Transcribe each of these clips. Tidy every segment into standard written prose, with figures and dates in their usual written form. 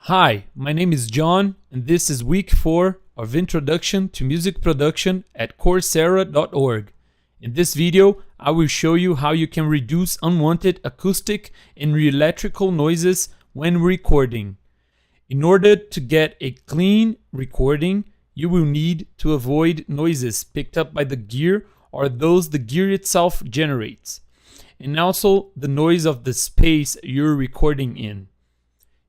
Hi, my name is John, and this is week 4 of Introduction to Music Production at Coursera.org. In this video, I will show you how you can reduce unwanted acoustic and electrical noises when recording. In order to get a clean recording, you will need to avoid noises picked up by the gear or those the gear itself generates, and also the noise of the space you're recording in.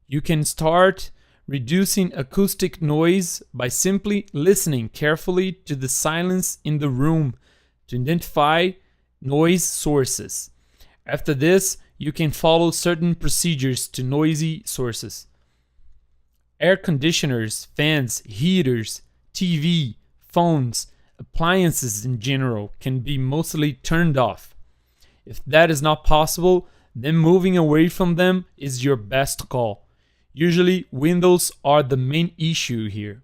You can start reducing acoustic noise by simply listening carefully to the silence in the room to identify noise sources. After this, you can follow certain procedures to noisy sources. Air conditioners, fans, heaters, TV, phones, appliances in general can be mostly turned off. If that is not possible, then moving away from them is your best call. Usually, windows are the main issue here.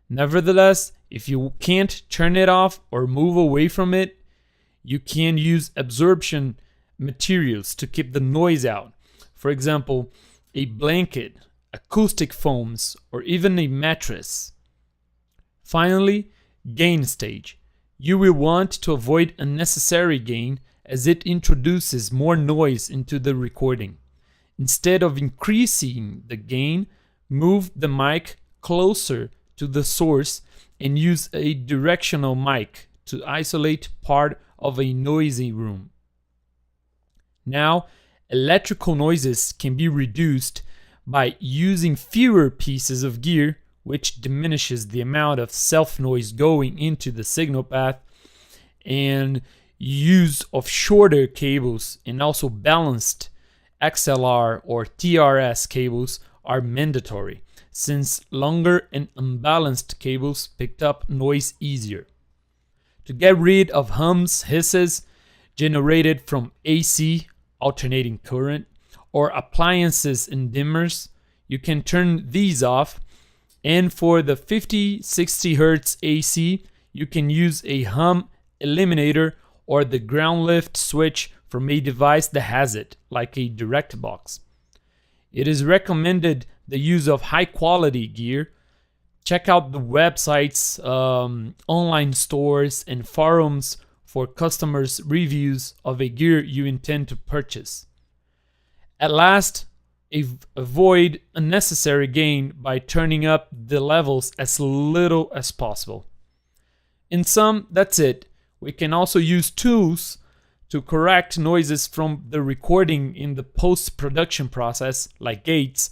Nevertheless, if you can't turn it off or move away from it, you can use absorption materials to keep the noise out. For example, a blanket, acoustic foams, or even a mattress. Finally, gain stage. You will want to avoid unnecessary gain as it introduces more noise into the recording. Instead of increasing the gain, move the mic closer to the source and use a directional mic to isolate part of a noisy room. Now, electrical noises can be reduced by using fewer pieces of gear, which diminishes the amount of self-noise going into the signal path, and use of shorter cables and also balanced XLR or TRS cables are mandatory, since longer and unbalanced cables picked up noise easier. To get rid of hums, hisses generated from AC, alternating current, or appliances and dimmers, you can turn these off, and for the 50-60 Hz AC, you can use a hum eliminator or the ground lift switch from a device that has it, like a direct box. It is recommended the use of high quality gear. Check out the websites, online stores, and forums for customers' reviews of a gear you intend to purchase. At last, avoid unnecessary gain by turning up the levels as little as possible. In sum, that's it. We can also use tools to correct noises from the recording in the post-production process, like gates,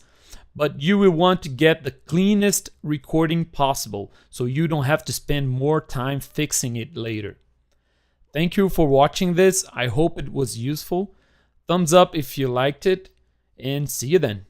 but you will want to get the cleanest recording possible so you don't have to spend more time fixing it later. Thank you for watching this. I hope it was useful. Thumbs up if you liked it, and see you then.